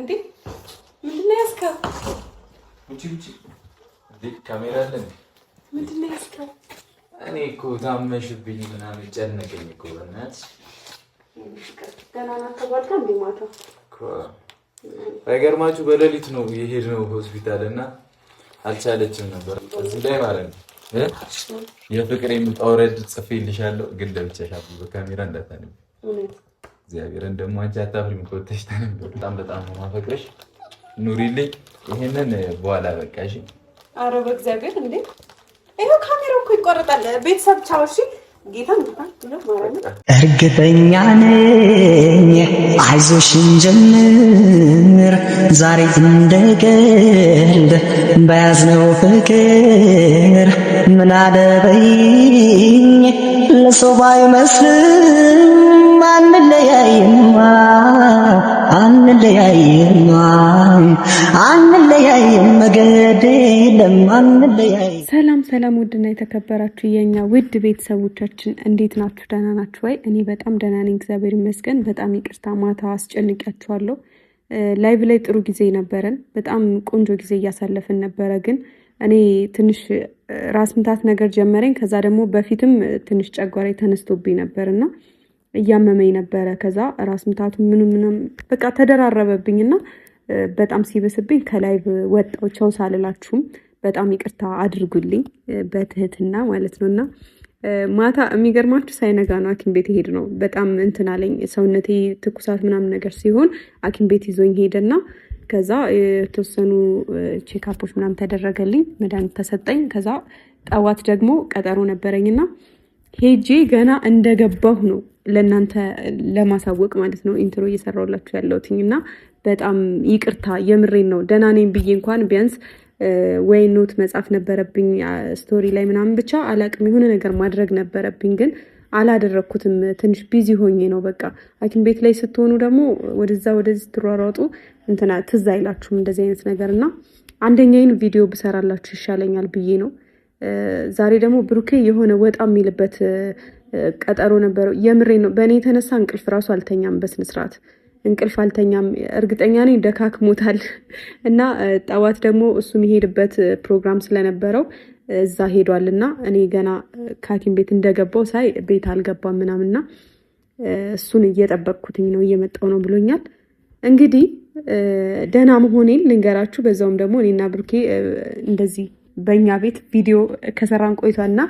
እንዴ ምንድነው ያስከው? ውጪ ካሜራ አለ እንዴ? ምንድነው ያስከው? እኔ እኮ ታመሽብኝ ምናምን ጨነቀኝ እኮ በእናትሽ። ገና ተባልካ እንዴ ማታ እኮ አይገርማችሁ በሌሊት ነው የሄድነው ሆስፒታል እና አልቻለችም ነበር እዚህ ላይ ማለት ነው። የፍቅር የምታወረድ ጽፌልሻለሁ ግን ለብቻሽ በካሜራ እንዳታነኝ። እግዚአብሔርን ደግሞ አንቺ አታፍሪም እኮ ተሽተን በጣም ነው ማፈቅረሽ። ኑሪልኝ። ይሄንን በኋላ በቃሽ። ኧረ በእግዚአብሔር እንዴ ይሄው ካሜራው እኮ ይቆረጣል። ቤተሰብ ቻው። እሺ ጌታን እርግጠኛ ነኝ አይዞሽን ጀምር ዛሬ እንደቀልድ በያዝነው ፍቅር ምን አለበይኝ ለሰው ባይመስልም አንለያይም መገደለም አንለያይ። ሰላም ውድና የተከበራችሁ የኛ ውድ ቤተሰቦቻችን እንዴት ናችሁ? ደህና ናችሁ ወይ? እኔ በጣም ደህና ነኝ እግዚአብሔር ይመስገን። በጣም ይቅርታ ማታ አስጨንቂያችኋለሁ። ላይቭ ላይ ጥሩ ጊዜ ነበረን፣ በጣም ቆንጆ ጊዜ እያሳለፍን ነበረ። ግን እኔ ትንሽ ራስ ምታት ነገር ጀመረኝ። ከዛ ደግሞ በፊትም ትንሽ ጨጓራዬ ተነስቶብኝ ነበርና እያመመኝ ነበረ። ከዛ ራስ ምታቱ ምንም በቃ ተደራረበብኝና በጣም ሲበስብኝ ከላይቭ ወጣው። ቻው ሳልላችሁም በጣም ይቅርታ አድርጉልኝ በትህትና ማለት ነውና ማታ የሚገርማችሁ ሳይነጋ ነው ሐኪም ቤት ሄድ ነው። በጣም እንትን አለኝ ሰውነቴ ትኩሳት ምናምን ነገር ሲሆን ሐኪም ቤት ይዞኝ ሄደና ከዛ የተወሰኑ ቼክአፖች ምናምን ተደረገልኝ፣ መድኃኒት ተሰጠኝ። ከዛ ጠዋት ደግሞ ቀጠሮ ነበረኝና ሄጄ ገና እንደገባሁ ነው ለእናንተ ለማሳወቅ ማለት ነው ኢንትሮ እየሰራሁላችሁ ያለሁትኝና በጣም ይቅርታ የምሬን ነው። ደህና ነኝ ብዬ እንኳን ቢያንስ ወይ ኖት መጻፍ ነበረብኝ ስቶሪ ላይ ምናምን ብቻ አላቅም የሆነ ነገር ማድረግ ነበረብኝ፣ ግን አላደረኩትም። ትንሽ ቢዚ ሆኜ ነው። በቃ ሐኪም ቤት ላይ ስትሆኑ ደግሞ ወደዛ ወደዚህ ትሯሯጡ እንትና ትዝ አይላችሁም እንደዚህ አይነት ነገርና አንደኛዬን ቪዲዮ ብሰራላችሁ ይሻለኛል ብዬ ነው። ዛሬ ደግሞ ብሩኬ የሆነ ወጣ የሚልበት ቀጠሮ ነበረው። የምሬን ነው። በእኔ የተነሳ እንቅልፍ ራሱ አልተኛም፣ በስነ ስርዓት እንቅልፍ አልተኛም። እርግጠኛ ነኝ ደካክሞታል። እና ጠዋት ደግሞ እሱ የሚሄድበት ፕሮግራም ስለነበረው እዛ ሄዷልና እኔ ገና ከሐኪም ቤት እንደገባው ሳይ ቤት አልገባም ምናምንና እሱን እየጠበቅኩትኝ ነው፣ እየመጣው ነው ብሎኛል። እንግዲህ ደህና መሆኔን ልንገራችሁ። በዛውም ደግሞ እኔና ብሩኬ እንደዚህ በእኛ ቤት ቪዲዮ ከሰራን ቆይቷልና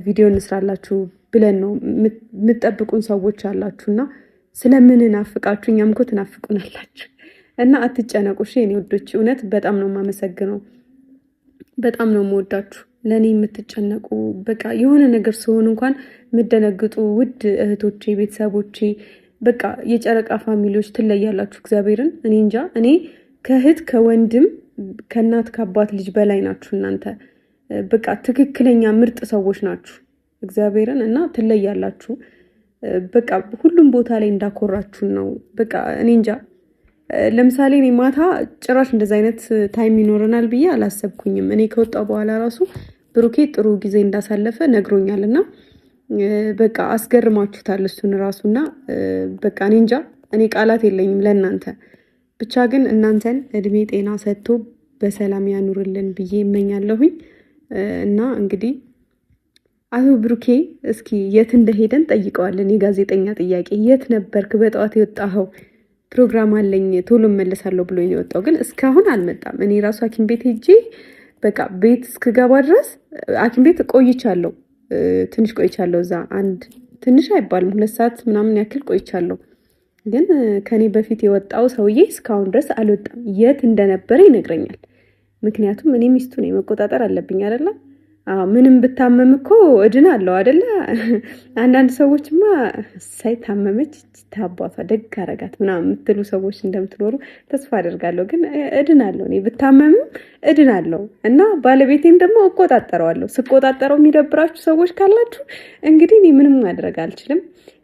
ቪዲዮ እንስራላችሁ ብለን ነው። የምትጠብቁን ሰዎች አላችሁና ስለምን ናፍቃችሁ እኛም እኮ ትናፍቁናላችሁ እና አትጨነቁ። እሺ የኔ ውዶች እውነት በጣም ነው የማመሰግነው፣ በጣም ነው የምወዳችሁ። ለእኔ የምትጨነቁ በቃ የሆነ ነገር ሲሆን እንኳን የምደነግጡ ውድ እህቶቼ፣ ቤተሰቦቼ፣ በቃ የጨረቃ ፋሚሊዎች ትለያላችሁ። እግዚአብሔርን እኔ እንጃ። እኔ ከእህት ከወንድም ከእናት ከአባት ልጅ በላይ ናችሁ እናንተ። በቃ ትክክለኛ ምርጥ ሰዎች ናችሁ እግዚአብሔርን እና ትለያላችሁ። በቃ ሁሉም ቦታ ላይ እንዳኮራችሁ ነው። በቃ እኔ እንጃ። ለምሳሌ እኔ ማታ ጭራሽ እንደዛ አይነት ታይም ይኖረናል ብዬ አላሰብኩኝም። እኔ ከወጣሁ በኋላ ራሱ ብሩኬ ጥሩ ጊዜ እንዳሳለፈ ነግሮኛልና በቃ አስገርማችሁታል እሱን ራሱና በቃ እኔ እንጃ። እኔ ቃላት የለኝም ለእናንተ። ብቻ ግን እናንተን እድሜ ጤና ሰጥቶ በሰላም ያኑርልን ብዬ እመኛለሁኝ። እና እንግዲህ አቶ ብሩኬ እስኪ የት እንደሄደን ጠይቀዋለን። የጋዜጠኛ ጥያቄ የት ነበርክ? በጠዋት የወጣኸው ፕሮግራም አለኝ ቶሎ መለሳለሁ ብሎ ነው የወጣው፣ ግን እስካሁን አልመጣም። እኔ ራሱ ሐኪም ቤት ሄጄ በቃ ቤት እስክገባ ድረስ ሐኪም ቤት ቆይቻለሁ፣ ትንሽ ቆይቻለሁ። እዛ አንድ ትንሽ አይባልም 2 ሰዓት ምናምን ያክል ቆይቻለሁ። ግን ከኔ በፊት የወጣው ሰውዬ እስካሁን ድረስ አልወጣም። የት እንደነበረ ይነግረኛል። ምክንያቱም እኔ ሚስቱ ነኝ፣ መቆጣጠር አለብኝ አይደለ? ምንም ብታመም እኮ እድን አለው አይደለ? አንዳንድ ሰዎችማ ሳይታመመች ታባቷ ደግ አረጋት ምናምን የምትሉ ሰዎች እንደምትኖሩ ተስፋ አደርጋለሁ። ግን እድን አለው፣ እኔ ብታመምም እድን አለው እና ባለቤቴም ደግሞ እቆጣጠረዋለሁ። ስቆጣጠረው የሚደብራችሁ ሰዎች ካላችሁ እንግዲህ እኔ ምንም ማድረግ አልችልም።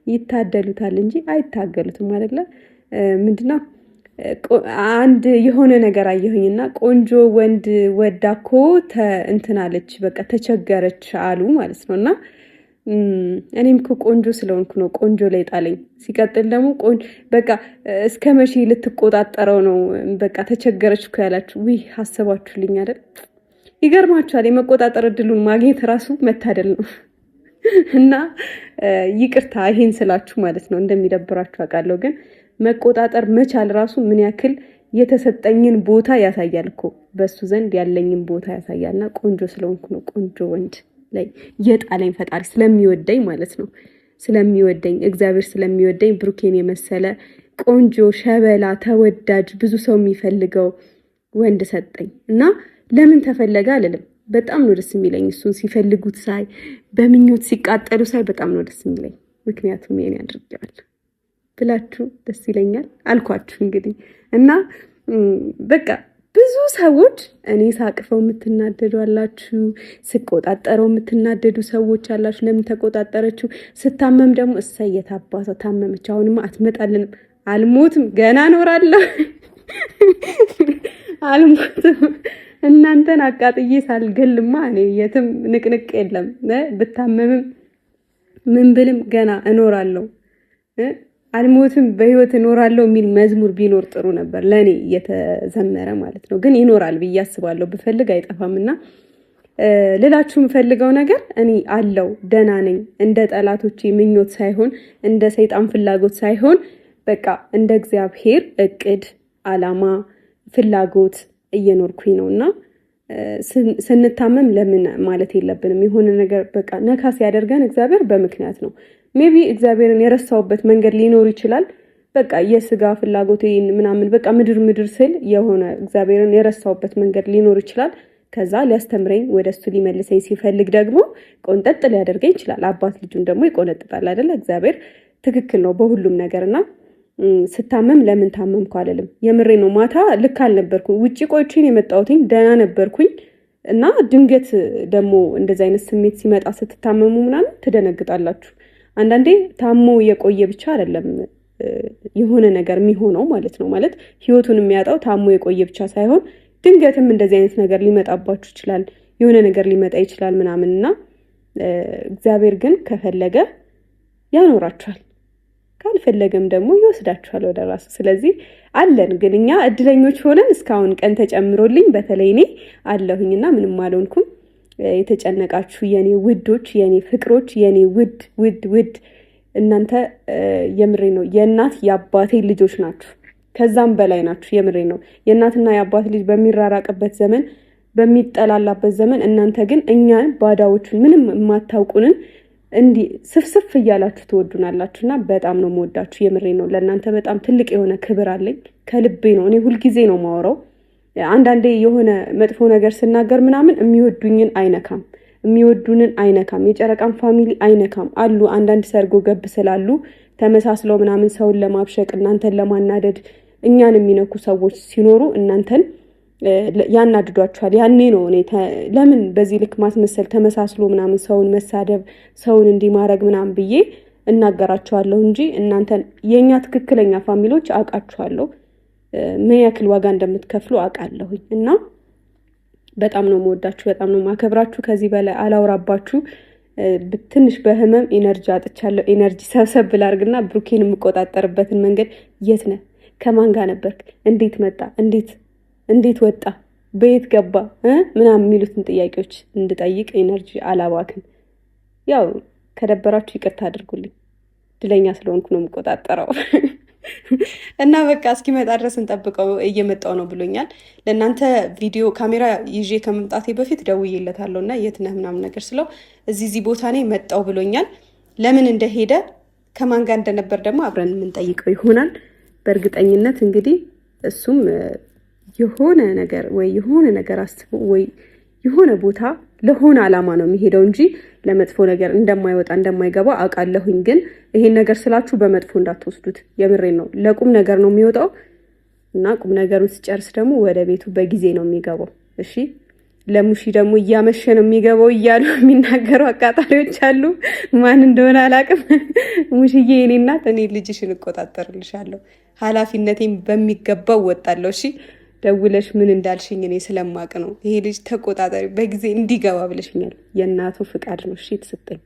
ይታደሉታል እንጂ አይታገሉትም አይደለ? ምንድነው አንድ የሆነ ነገር አየሁኝና ቆንጆ ወንድ ወዳኮ እንትናለች በቃ ተቸገረች አሉ ማለት ነውና እኔም እኮ ቆንጆ ስለሆንኩ ነው ቆንጆ ላይ ጣለኝ። ሲቀጥል ደግሞ በቃ እስከ መቼ ልትቆጣጠረው ነው? በቃ ተቸገረች እኮ ያላችሁ አሰባችሁልኝ አይደል? ይገርማችኋል። የመቆጣጠር እድሉን ማግኘት ራሱ መታደል ነው። እና ይቅርታ ይሄን ስላችሁ ማለት ነው እንደሚደብራችሁ አውቃለሁ። ግን መቆጣጠር መቻል ራሱ ምን ያክል የተሰጠኝን ቦታ ያሳያል እኮ በሱ ዘንድ ያለኝን ቦታ ያሳያልና ቆንጆ ስለሆንኩ ነው ቆንጆ ወንድ ላይ የጣለኝ ፈጣሪ ስለሚወደኝ ማለት ነው። ስለሚወደኝ እግዚአብሔር ስለሚወደኝ ብሩኬን የመሰለ ቆንጆ ሸበላ ተወዳጅ ብዙ ሰው የሚፈልገው ወንድ ሰጠኝ እና ለምን ተፈለገ አልልም። በጣም ነው ደስ የሚለኝ እሱን ሲፈልጉት ሳይ፣ በምኞት ሲቃጠሉ ሳይ በጣም ነው ደስ የሚለኝ። ምክንያቱም የኔ አድርጌዋለሁ ብላችሁ ደስ ይለኛል አልኳችሁ እንግዲህ። እና በቃ ብዙ ሰዎች እኔ ሳቅፈው የምትናደዱ አላችሁ፣ ስቆጣጠረው የምትናደዱ ሰዎች አላችሁ። ለምን ተቆጣጠረችው? ስታመም ደግሞ እሰይ የታባሰው ታመመች፣ አሁንማ አትመጣልንም። አልሞትም፣ ገና እኖራለሁ፣ አልሞትም። እናንተን አቃጥዬ ሳልገልማ እኔ የትም ንቅንቅ የለም። ብታመምም ምን ብልም ገና እኖራለሁ፣ አልሞትም፣ በህይወት እኖራለሁ የሚል መዝሙር ቢኖር ጥሩ ነበር፣ ለኔ እየተዘመረ ማለት ነው። ግን ይኖራል ብዬ አስባለሁ፣ ብፈልግ አይጠፋምና ልላችሁ የምፈልገው ነገር እኔ አለው ደህና ነኝ። እንደ ጠላቶቼ ምኞት ሳይሆን እንደ ሰይጣን ፍላጎት ሳይሆን በቃ እንደ እግዚአብሔር እቅድ፣ አላማ፣ ፍላጎት እየኖርኩኝ ነውና ስንታመም ለምን ማለት የለብንም። የሆነ ነገር በቃ ነካ ሲያደርገን እግዚአብሔር በምክንያት ነው። ሜቢ እግዚአብሔርን የረሳውበት መንገድ ሊኖር ይችላል። በቃ የስጋ ፍላጎቴን ምናምን በቃ ምድር ስል የሆነ እግዚአብሔርን የረሳውበት መንገድ ሊኖር ይችላል። ከዛ ሊያስተምረኝ ወደሱ ሊመልሰኝ ሲፈልግ ደግሞ ቆንጠጥ ሊያደርገኝ ይችላል። አባት ልጁን ደግሞ ይቆነጥጣል አይደለ? እግዚአብሔር ትክክል ነው በሁሉም ነገርና ስታመም ለምን ታመምኩ አልልም። የምሬ ነው። ማታ ልክ አልነበርኩኝ። ውጪ ቆይቼን የመጣሁትኝ ደህና ነበርኩኝ እና ድንገት ደግሞ እንደዚህ አይነት ስሜት ሲመጣ ስትታመሙ ምናምን ትደነግጣላችሁ። አንዳንዴ ታሞ የቆየ ብቻ አይደለም የሆነ ነገር የሚሆነው ማለት ነው። ማለት ህይወቱን የሚያጣው ታሞ የቆየ ብቻ ሳይሆን ድንገትም እንደዚህ አይነት ነገር ሊመጣባችሁ ይችላል። የሆነ ነገር ሊመጣ ይችላል ምናምንና እግዚአብሔር ግን ከፈለገ ያኖራችኋል፣ ካልፈለገም ደግሞ ይወስዳችኋል ወደ ራሱ። ስለዚህ አለን። ግን እኛ እድለኞች ሆነን እስካሁን ቀን ተጨምሮልኝ በተለይ እኔ አለሁኝና ምንም አልሆንኩም። የተጨነቃችሁ የኔ ውዶች፣ የኔ ፍቅሮች፣ የኔ ውድ እናንተ የምሬ ነው የእናት የአባቴ ልጆች ናችሁ። ከዛም በላይ ናችሁ። የምሬ ነው። የእናትና የአባት ልጅ በሚራራቅበት ዘመን፣ በሚጠላላበት ዘመን እናንተ ግን እኛን ባዳዎቹን ምንም የማታውቁንን እንዲህ ስፍስፍ እያላችሁ ትወዱናላችሁና በጣም ነው የምወዳችሁ። የምሬ ነው። ለእናንተ በጣም ትልቅ የሆነ ክብር አለኝ። ከልቤ ነው። እኔ ሁልጊዜ ነው ማወራው። አንዳንዴ የሆነ መጥፎ ነገር ስናገር ምናምን የሚወዱኝን አይነካም፣ የሚወዱንን አይነካም፣ የጨረቃን ፋሚሊ አይነካም። አሉ አንዳንድ ሰርጎ ገብ ስላሉ ተመሳስለው ምናምን ሰውን ለማብሸቅ እናንተን ለማናደድ እኛን የሚነኩ ሰዎች ሲኖሩ እናንተን ያናድዷችኋል። ያኔ ነው እኔ ለምን በዚህ ልክ ማስመሰል ተመሳስሎ ምናምን ሰውን መሳደብ ሰውን እንዲማረግ ምናምን ብዬ እናገራችኋለሁ እንጂ እናንተን የኛ ትክክለኛ ፋሚሊዎች አውቃችኋለሁ፣ ምን ያክል ዋጋ እንደምትከፍሉ አውቃለሁኝ። እና በጣም ነው የምወዳችሁ፣ በጣም ነው የማከብራችሁ። ከዚህ በላይ አላውራባችሁ። ትንሽ በህመም ኢነርጂ አጥቻለሁ። ኢነርጂ ሰብሰብ ላርግና ብሩኬን የምቆጣጠርበትን መንገድ የት ነህ? ከማን ጋር ነበርክ? እንዴት መጣ? እንዴት ወጣ? በየት ገባ? ምናምን የሚሉትን ጥያቄዎች እንድጠይቅ ኢነርጂ አላባክን። ያው ከደበራችሁ ይቅርታ አድርጉልኝ። ድለኛ ስለሆንኩ ነው የምቆጣጠረው። እና በቃ እስኪመጣ ድረስ እንጠብቀው። እየመጣው ነው ብሎኛል። ለእናንተ ቪዲዮ ካሜራ ይዤ ከመምጣቴ በፊት ደውዬለታለሁ እና የት ነህ ምናምን ነገር ስለው እዚህ ቦታ ነኝ መጣው ብሎኛል። ለምን እንደሄደ ከማን ጋር እንደነበር ደግሞ አብረን የምንጠይቀው ይሆናል። በእርግጠኝነት እንግዲህ እሱም የሆነ ነገር አስቦ ወይ የሆነ ቦታ ለሆነ አላማ ነው የሚሄደው እንጂ ለመጥፎ ነገር እንደማይወጣ እንደማይገባ አውቃለሁኝ። ግን ይሄን ነገር ስላችሁ በመጥፎ እንዳትወስዱት። የምሬን ነው። ለቁም ነገር ነው የሚወጣው እና ቁም ነገሩን ሲጨርስ ደግሞ ወደ ቤቱ በጊዜ ነው የሚገባው። እሺ፣ ለሙሺ ደግሞ እያመሸ ነው የሚገባው እያሉ የሚናገሩ አቃጣሪዎች አሉ። ማን እንደሆነ አላውቅም። ሙሺዬ የኔ እናት፣ እኔ ልጅሽን እቆጣጠርልሻለሁ። ኃላፊነቴን በሚገባው ወጣለሁ። እሺ፣ ደውለሽ ምን እንዳልሽኝ እኔ ስለማቅ ነው። ይሄ ልጅ ተቆጣጣሪ በጊዜ እንዲገባ ብለሽኛል። የእናቱ ፍቃድ ነው እሺ የተሰጠኝ።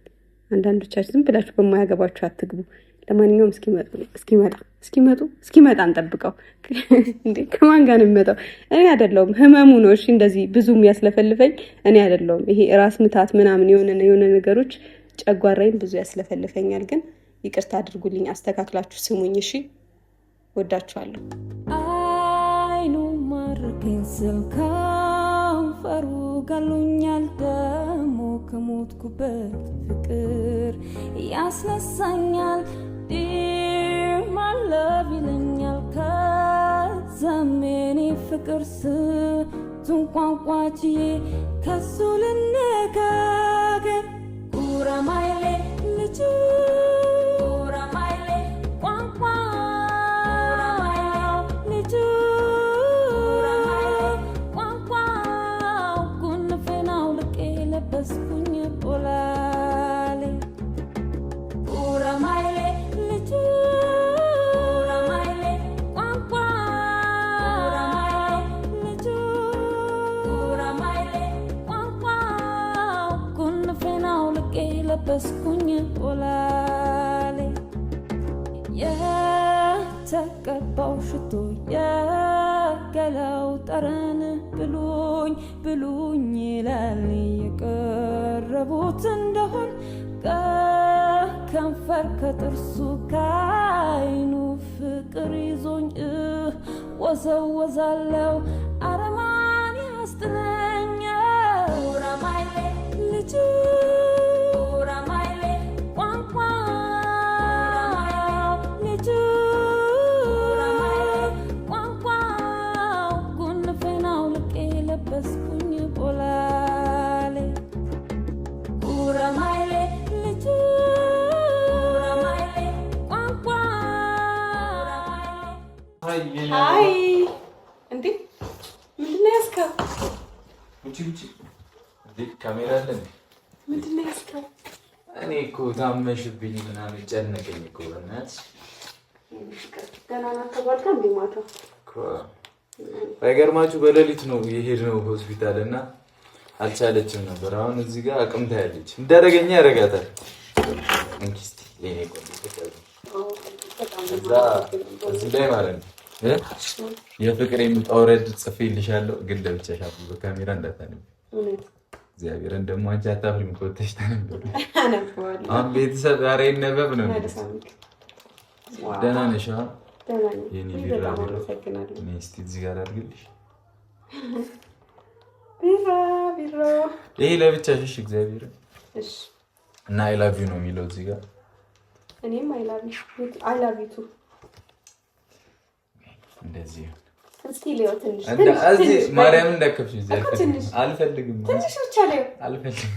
አንዳንዶቻችሁ ዝም ብላችሁ በማያገባችሁ አትግቡ። ለማንኛውም እስኪመጣ እንጠብቀው። እንዴ ከማን ጋር ነው የሚመጣው? እኔ አይደለሁም፣ ህመሙ ነው። እሺ እንደዚህ ብዙ የሚያስለፈልፈኝ እኔ አይደለሁም። ይሄ ራስ ምታት ምናምን የሆነ ነገሮች ጨጓራዬን ብዙ ያስለፈልፈኛል። ግን ይቅርታ አድርጉልኝ፣ አስተካክላችሁ ስሙኝ። እሺ ወዳችኋለሁ። አይኑ ማርከኝ ከንፈሩ ገሎኛል ደሞ ከሞትኩበት ፍቅር ያስነሳኛል ዲር ማይ ላቭ ይለኛል ከዘመኔ ፍቅር ስንቱን ቋንቋችዬ ከሱ ልነጋገር ጉራማይሌ ልጁ ጉራማይሌ ቋንቋ ልጁ በስኩኝ ቦላሌ ኡራማይሌ ልጁ ኡራማይሌ ቋንቋ ኡራማይሌ ልጁ ኡራማይሌ ቋንቋ ኩንፌናው ልቄ ለበስኩኝ ቦላሌ የተቀባው ሽቶ የገላው ጠረን ብሉኝ ይላል የቀረቡት እንደሆን ከከንፈር ከጥርሱ ከዓይኑ ፍቅር ይዞኝ ወዘወዛለው አረማን ያስጥለኛል ኡራማይሌ ልጁ ኡራማይሌ ቋንቋ ልጁ በስኩኝ ቦላሌ ኡራማይሌ ልጁ ኡራማይሌ ቋንቋ ሃይ እንዴ ምንድነው ያስከው? ውጪ እንዴ ካሜራ አለ እንዴ? ምንድነው ያስከው? እኔ እኮ ታመሽብኝ ምናምን ጨነቀኝ እኮ በእናትሽ። ገና ናተባልካ እንዴ ማታ ባይገርማችሁ በሌሊት ነው የሄድነው ሆስፒታል እና አልቻለችም ነበር። አሁን እዚህ ጋር አቅም ታያለች። እንዳደረገኛ ያደርጋታል። እንኪስቲ ለኔ ቆንጆ እዚህ ላይ ማለት ነው የፍቅር የምጣውረድ ጽፌልሻለሁ፣ ግን ለብቻሽ አብሮ በካሜራ እንዳታነቢ። እግዚአብሔር እንደሞ አንቺ አታፍሪም እኮ ወጥተሽ ታነቢ። አሁን ቤተሰብ ዛሬ ይነበብ ነው። ደህና ነሽ? የኔ ቢራ እስቲ እዚህ ጋር አድርግልሽ። ቢራ ይሄ ለብቻሽ እግዚአብሔር እሺ። እና አይ ላቭ ዩ ነው የሚለው እዚህ ጋር። እኔም አይ ላቭ ዩ ቱ እንደዚህ እስቲ ሊዮ ትንሽ እዚህ ማርያም እንዳከፍሽ እዚህ አልፈልግም። ትንሽ ብቻ ላይ አልፈልግም።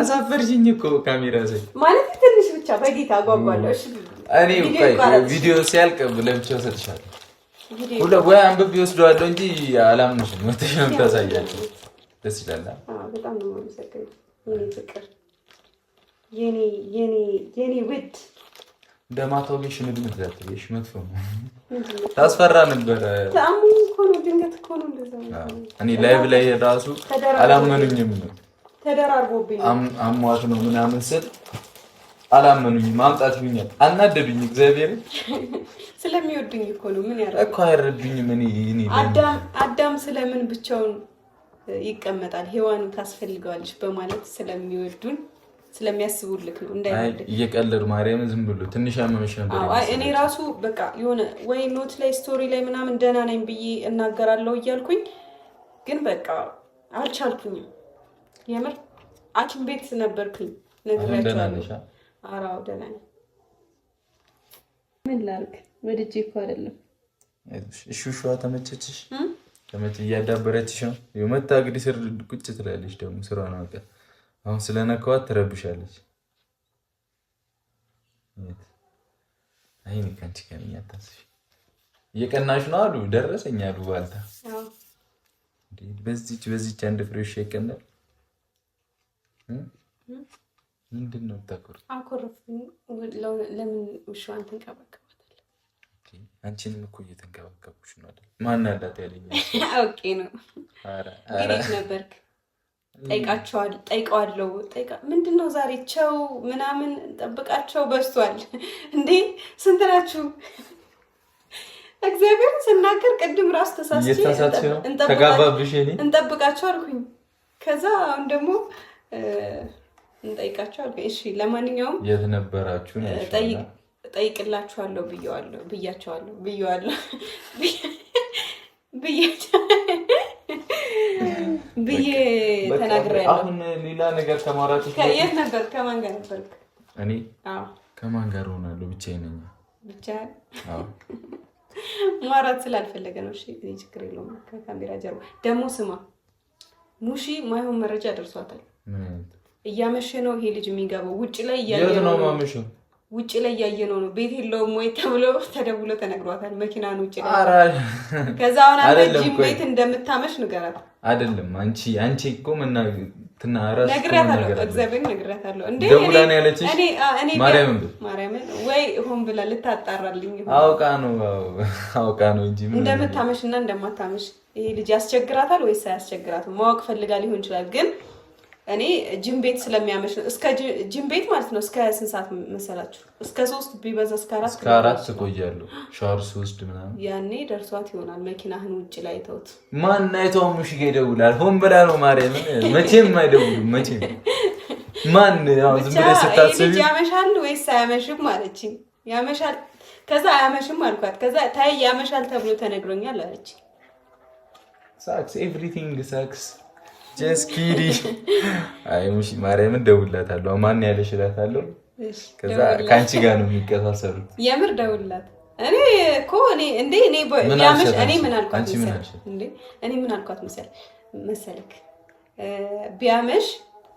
አሳፈርሽኝ እኮ ካሜራ ዘይ ማለት ትንሽ ብቻ በጌታ አጓጓለሁ። እሺ እኔ ቪዲዮ ሲያልቅ ለብቻው ሰጥሻለሁ። ወይ አንብቤ ወስደዋለሁ እንጂ አላምንሽም። ወጥተሽ ነው ታሳያለሽ። ደስ ይላል። በጣም ነው የማመሰግነው የኔ ፍቅር፣ የኔ ውድ። እንደማታው ግን ሽምድምድ ዛትሽ መጥፎ ነው። ታስፈራ ነበር። ታሙ እኮ ነው ድንገት እኮ ነው እንደዛ። እኔ ላይቭ ላይ ራሱ አላመኑኝም። ተደራርቦብኝ አሟት ነው ምናምን ስል አላመኑኝም። ማምጣት ይሁኛል አናደዱኝ። እግዚአብሔር ስለሚወዱኝ እኮ ነው። ምን ያረጋል እኮ አይረዱኝም። እኔ አዳም ስለምን ብቻውን ይቀመጣል? ሔዋን ታስፈልገዋለች በማለት ስለሚወዱን ስለሚያስቡልክ ነው። እንዳይወድ እየቀለዱ ማርያም ዝም ብሎ ትንሽ አመመሽ ነበር። አይ እኔ ራሱ በቃ የሆነ ወይ ኖት ላይ ስቶሪ ላይ ምናምን ደህና ነኝ ብዬ እናገራለሁ እያልኩኝ ግን በቃ አልቻልኩኝም። የምር ሐኪም ቤት ነበርኩኝ። ነግሬያቸዋለሁ። አራው ደህና ነኝ። ምን ላድርግ? ወድጄ እኮ አይደለም። እሺ ሹዋ ተመቸችሽ? እያዳበረችሽ ነው። የመጣ እንግዲህ ስር ቁጭ ትላለች። ደግሞ ስራ ነው በቃ። አሁን ስለነካዋት ትረብሻለች። አይኔ ካንቺ ከኛ ታስሽ እየቀናሽ ነው አሉ። ደረሰኝ አሉ ባልታ። አዎ በዚች አንድ ፍሬሽ ይቀናል። ምንድን ነው ታቆር? አኮረፍኩኝ። ለምን ውሻዋን ተንከባከባታለህ? አንቺንም እኮ እየተንከባከቡሽ ነው አይደል? ማን አላት ያለኝ? ኦኬ ነው። አረ ነበርክ ጠይቀዋለሁ። ምንድነው ዛሬ ቸው ምናምን ጠብቃቸው በዝቷል እንዴ? ስንት ናችሁ? እግዚአብሔር ስናገር ቅድም ራስ ተሳስቼ እንጠብቃቸው አልኩኝ። ከዛ አሁን ደግሞ እንጠይቃቸው አልኩኝ። እሺ ለማንኛውም የት ነበራችሁ? ጠይቅላችኋለሁ ብያቸዋለሁ ብዬ ተናግሬያለሁ። አሁን ሌላ ነገር ከማውራት የት ነበር? ከማን ጋር ነበርክ? እኔ ከማን ጋር ሆናለሁ? ብቻዬን ነኝ። ብቻዬን? አዎ ማውራት ስላልፈለገ ነው። እሺ ችግር የለውም። ከካሜራ ጀርባ ደግሞ ስማ፣ ሙሺ ማይሆን መረጃ ደርሷታል። እያመሸ ነው ይሄ ልጅ የሚገባው። ውጭ ላይ ውጭ ላይ እያየነው ነው። ቤት የለውም ወይ ተብሎ ተደውሎ ተነግሯታል። መኪናን ውጭ ላይ ከዛ አሁን አንተ ጂም ቤት እንደምታመሽ ንገራት። አይደለም አንቺ እኮ ነግሬያታለሁ። እግዚአብሔር ነግሬያታለሁ። እንዴ ደውላን ያለችሽ ማርያምን ወይ ሆን ብላ ልታጣራልኝ አውቃ ነው እንጂ እንደምታመሽና እንደማታመሽ ይሄ ልጅ ያስቸግራታል ወይስ አያስቸግራትም ማወቅ ፈልጋ ሊሆን ይችላል። ግን እኔ ጂም ቤት ስለሚያመሽ ነው። እስከ ጂም ቤት ማለት ነው። እስከ ስንት ሰዓት መሰላችሁ? እስከ 3 ቢበዛ እስከ 4 ቆያለሁ። ሻወር 3 ምናምን ያኔ ደርሷት ይሆናል። መኪናህን ውጭ ላይ ተውት። ማን አይተው ሙሽ ይደውላል? ሆን ብላ ነው ማርያም። መቼም አይደውሉም። መቼም ማን ያው ዝም ብለሽ ስታስቢ ያመሻል ወይስ አያመሽም ማለችኝ። ያመሻል። ከዛ አያመሽም አልኳት። ከዛ ታይ ያመሻል ተብሎ ተነግሮኛል አለች። ሳክስ ኤቭሪቲንግ ሳክስ ጀስት ኪዲ አይ ሙሽ ማርያም ደውላታለሁ። ማን ያለሽ እላታለሁ። ከዛ ካንቺ ጋር ነው የሚቀሳሰሩት። የምር ደውላት። እኔ ቢያመሽ እኔ ምን አልኳት መሰለክ ቢያመሽ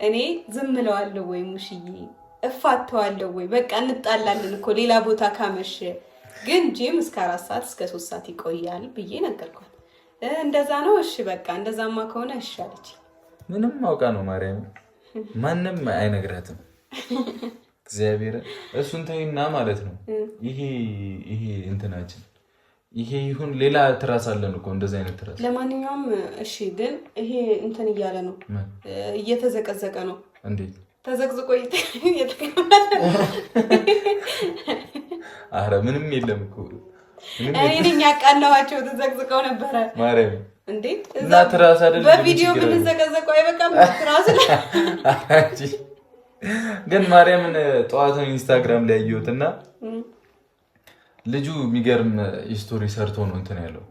እኔ ዝም እለዋለሁ ወይ ሙሽዬ እፋተዋለሁ ወይ በቃ እንጣላለን እኮ ሌላ ቦታ ካመሽ፣ ግን ጂም እስከ 4 ሰዓት እስከ 3 ሰዓት ይቆያል ብዬ ነገርኳት። እንደዛ ነው እሺ በቃ እንደዛማ ከሆነ እሺ አለች። ምንም አውቃ ነው ማርያም። ማንም አይነግራትም። እግዚአብሔር እሱን ተይና ማለት ነው። ይሄ እንትናችን ይሄ ይሁን ሌላ ትራስ አለን እኮ እንደዚህ አይነት ትራስ። ለማንኛውም እሺ ግን ይሄ እንትን እያለ ነው እየተዘቀዘቀ ነው። እንዴት ተዘቅዝቆ እየተቀመጠ? አረ ምንም የለም እኮ እኔ ነኝ ያቃናዋቸው። ተዘቅዝቀው ነበረ ማርያም። እንዴ እና ትራስ አይደለም በቪዲዮ ምን ዘቀዘቀው አይበቃም? ትራስ ግን ማርያምን ጠዋት ኢንስታግራም ላይ ያየሁትና ልጁ የሚገርም ስቶሪ ሰርቶ ነው እንትን ያለው።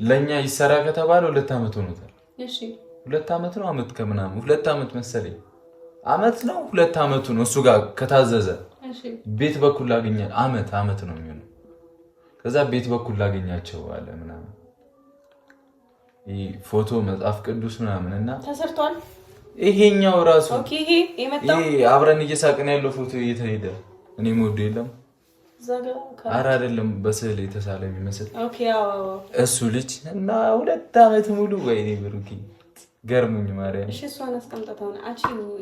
ለኛ ይሰራ ከተባለ 2 አመት ሆኖታል። እሺ 2 አመት ነው አመት ከምናምን 2 አመት መሰለኝ አመት ነው 2 አመቱ ነው እሱ ጋር ከታዘዘ። እሺ ቤት በኩል ላገኛል አመት ነው የሚሆነው። ከዛ ቤት በኩል ላገኛቸው አለ ምናምን ይሄ ፎቶ መጽሐፍ ቅዱስ ምናምንና ተሰርቷል። ይሄኛው ራሱ ኦኬ ይሄ አብረን እየሳቅን ያለው ፎቶ እየተሄደ እኔ ሞድ የለም አረ አይደለም በስዕል የተሳለ የሚመስል ኦኬ ያው እሱ ልጅ እና 2 አመት ሙሉ ወይኔ ብሩኪ ገርሙኝ ማርያም። እሺ እሷን አስቀምጣታው አቺ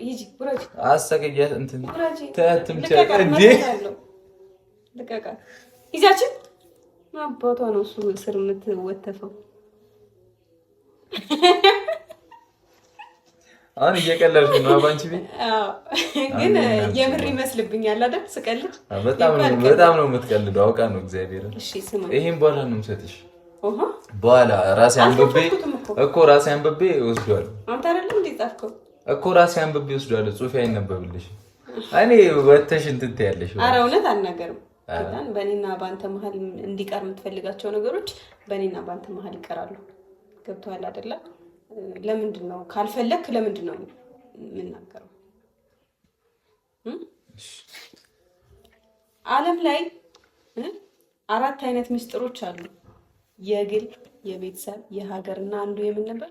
ይጂ ብራጂ አሰቀያት እንትን ተያትም እንዴ ለቀቃ ይዛችን አባቷ ነው እሱ ስር የምትወተፈው። አሁን እየቀለድሽ ነው ባንቺ ቤት? አዎ ግን የምር ይመስልብኛል አይደል? ስቀልድ በጣም ነው የምትቀልደው። አውቃ ነው እግዚአብሔር። እሺ ስማ ይሄን በኋላ ነው የምሰጥሽ። በኋላ ራሴ አንብቤ ወስዷል። አንተ አይደለም እንዴ ጻፍከው እኮ ራሴ አንብቤ ወስዷል። ጽሁፌ አይነበብልሽ። እኔ ወተሽ እንትን ትያለሽ። ኧረ እውነት አልናገርም። ከዛን በእኔና ባንተ መሀል እንዲቀር የምትፈልጋቸው ነገሮች በእኔና ባንተ መሀል ይቀራሉ። ገብቶሃል አይደለ? ለምንድን ነው ካልፈለክ ለምንድን ነው የምናገረው? ዓለም ላይ 4 አይነት ምስጢሮች አሉ። የግል፣ የቤተሰብ፣ የሀገርና አንዱ የምን ነበር?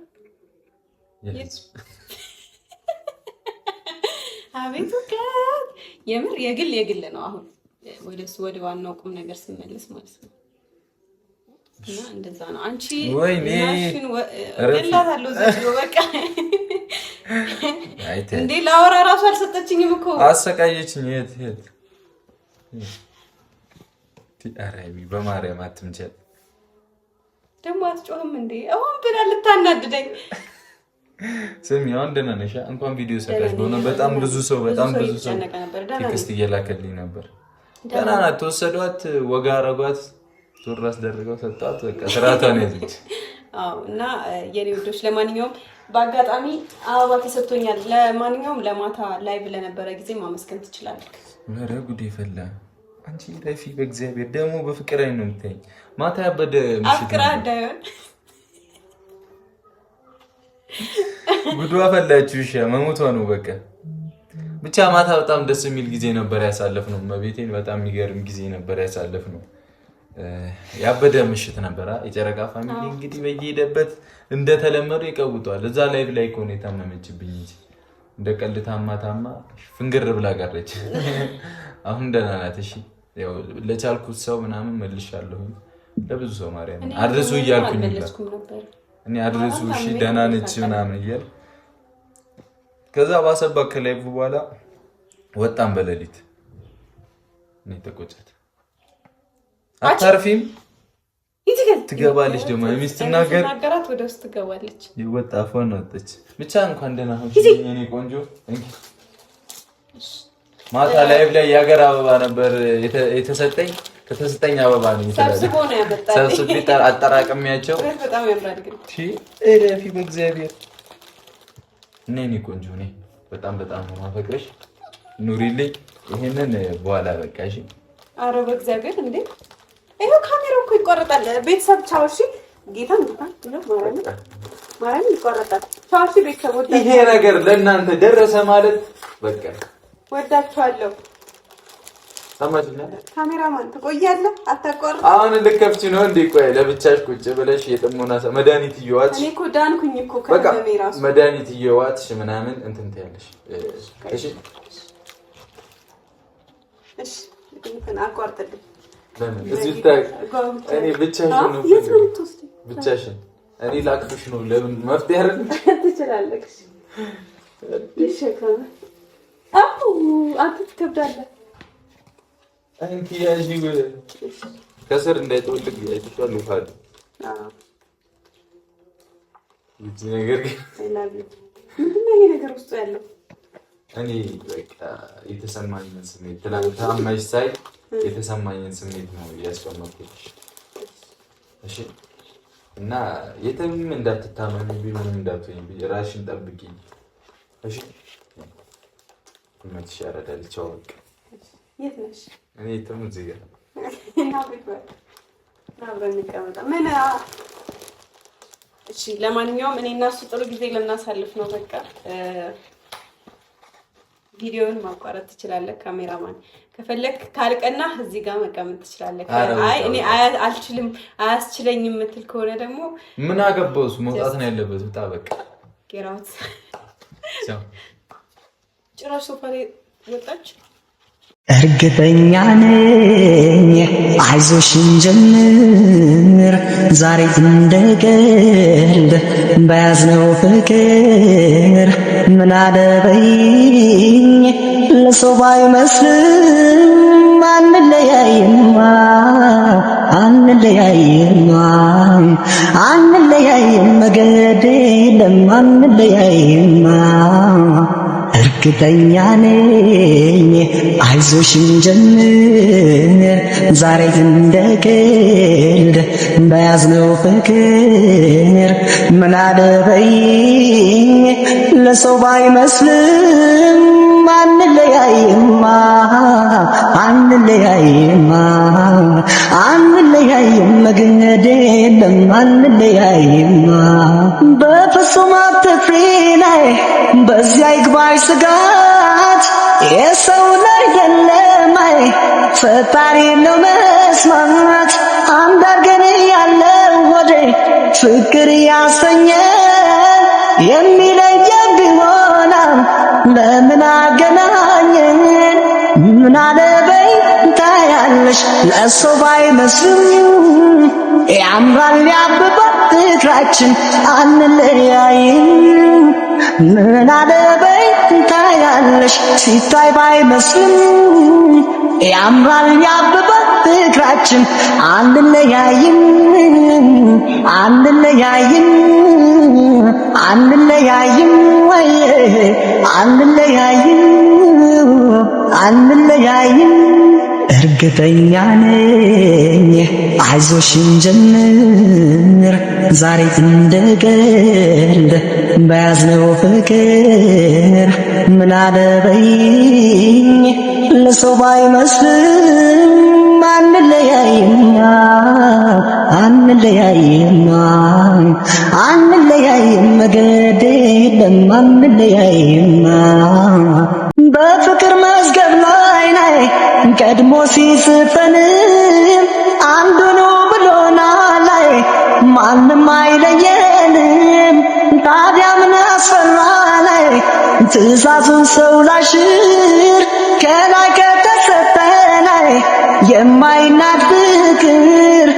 አቤቱ ጋር የምር የግል ነው። አሁን ወደ ዋናው ቁም ነገር ስመለስ ማለት ነው። እና እንደዛ ነው። አንቺ ማሽን ወላታለሁ ዘጭው በቃ እንዴ ላወራ ራሱ አልሰጠችኝም እኮ አሰቃየችኝ። የት አራሚ በማርያም አትምጨት። ደግሞ አትጮህም እንዴ? አሁን ብላ ልታናድደኝ ስሚ አሁን ደህና ነሽ? እንኳን ቪዲዮ ሰራሽ ነው። በጣም ብዙ ሰው ቴክስት እየላከልኝ ነበር። ደህና ናት። ተወሰዷት፣ ወጋ አረጓት፣ ዙር አስደርገው ሰጣት። በቃ ስራቷን ያዘች። አዎ እና የኔ ውዶች ለማንኛውም በአጋጣሚ አበባ ተሰጥቶኛል። ለማንኛውም ለማታ ላይቭ ለነበረ ጊዜ ማመስገን ትችላለህ። ኧረ ጉዴ ፈላ። አንቺ ለፊ በእግዚአብሔር ደግሞ በፍቅር አይን ነው የምታይኝ። ማታ ያበደ አፍቅራ እንዳይሆን ጉዷ ፈላችሁ። እሺ መሞቷ ነው በቃ። ብቻ ማታ በጣም ደስ የሚል ጊዜ ነበር ያሳለፍነው። መቤቴን በጣም የሚገርም ጊዜ ነበር ያሳለፍነው። ያበደ ምሽት ነበር። የጨረቃ ፋሚሊ እንግዲህ በየሄደበት እንደተለመዱ ይቀውጧል። እዛ ላይቭ ላይ እኮ ነው የታመመችብኝ እንጂ እንደ ቀልድ ታማ ፍንግር ብላ ቀረች። አሁን ደህና ናት። እሺ ያው ለቻልኩት ሰው ምናምን መልሻለሁ። ለብዙ ሰው ማርያም አድርሱ እያልኩኝ ነበር እኔ አድርሱ እሺ ደህና ነች ምናምን እያል ከዛ ባሰባ ከላይቭ በኋላ ወጣን በሌሊት እኔ ተቆጨት አታርፊም ትገባለች ደግሞ የሚስትናገር ናገራት ወደ ውስጥ ትገባለች ይወጣ ፎን ወጣች ብቻ እንኳን ደህና ሆንሽ የኔ ቆንጆ ማታ ላይቭ ላይ ያገር አበባ ነበር የተሰጠኝ ከተሰጠኝ አበባ ነው ሰብስቦ ነው ያመጣልኝ ሰብስቤ አጠራቅሚያቸው በጣም ያምራል ግን እረፊ በእግዚአብሔር ነኝ ቆንጆ ነኝ በጣም ነው ማፈቅርሽ ኑሪልኝ ይሄንን በኋላ በቃ እሺ ኧረ በእግዚአብሔር እንዴ ይሄው ካሜራው እኮ ይቆረጣል ቤተሰብ ቻው እሺ ጌታን ማረን ይቆረጣል ቻው እሺ ቤተሰቦች ይሄ ነገር ለእናንተ ደረሰ ማለት በቃ ወዳችኋለሁ ሰማችና ካሜራማን ትቆያለህ አታቋርጥ አሁን ልከፍቺ ነው እንዴ ቆይ ለብቻሽ ቁጭ ብለሽ የጥሞና መድኃኒት እየዋጥሽ እኔ እኮ ዳንኩኝ እኮ ከመሜ ራሱ መድኃኒት እየዋጥሽ ምናምን እንትን ትያለሽ እሺ እሺ እንትን አቋርጥልኝ እዚህ እኔ ብቻሽን እኔ ላክፍሽ ነው ለምን መፍትሄ አይደል ትችላለህ እሺ አንተ ትከብዳለህ አንቺ ያጂ ከስር እንዳይጠወልግ ያይቷል ይፋል እዚህ ነገር ምንድነው ይሄ ነገር ውስጥ ያለው እኔ በቃ የተሰማኝን ስሜት ትላንት አማሽ ሳይ የተሰማኝን ስሜት ነው ያስቀመጥኩልሽ እሺ እና የትም እንዳትታመሚ ቢሆንም እንዳትወኝ ራስሽን ጠብቂ እሺ ምን ትሻራዳል ቻውቅ የት ነሽ እኔ የትም እዚህ ጋር እና ቢባል አብረን እንቀመጣ ምን እሺ ለማንኛውም እኔ እና እሱ ጥሩ ጊዜ ልናሳልፍ ነው በቃ ቪዲዮውን ማቋረጥ ትችላለህ ካሜራማን ከፈለክ ካልቀና እዚህ ጋር መቀመጥ ትችላለህ አይ እኔ አልችልም አያስችለኝም የምትል ከሆነ ደግሞ ምን አገባውስ መውጣት ነው ያለበት ወጣ በቃ ጌራውት ጭራሽ ሶፋ ላይ ወጣች እርግጠኛ ነኝ አይዞሽን ጀምር ዛሬ እንደቀልድ በያዝነው ፍቅር ምን አለበይኝ ለሰው ባይመስልም አንለያይም መገድ የለም አንለያይም እርግጠኛ ነኝ አይዞሽን ጀምር ዛሬ እንደቀልድ በያዝነው ፍቅር ምን አለበይኝ ለሰው ባይመስልም አንለያይም መገድ የለም አንለያይም በፍጹም አትፍሪ ላይ በዚያ ይግባሽ ስጋት የሰው ላይ የለም ፈጣሪ ነው መስማት አንድ አርገን ያለው ወደ ፍቅር ያሰኘ የሚለየን ቢሆንም ለምን አገናኘን ምን አለበይ ታያለሽ ለሰው ባይመስልም ያምራል ያብባል ፍቅራችን አንለያይም ምን አለበይ ታያለሽ ሲታይ ባይመስልም ያምራል ያብባል ፍቅራችን አንለያይም አንለያይም ወይ አንለያይም እርግጠኛ ነኝ አይዞሽን ጀምር ዛሬ እንደገል በያዝነው ፍቅር ምን አለበይኝ ለሰው ባይመስልም አንለያይም መገደለም አንለያይም በፍቅር መዝገብ ላይ ቀድሞ ሲስፈን አንዱ ነው ብሎናል ማንም አይለየንም ታዲያ ምን አስፈራን ትእዛዙን ሰው ላሽር ከላይ ከተሰጠን የማይናድ ፍቅር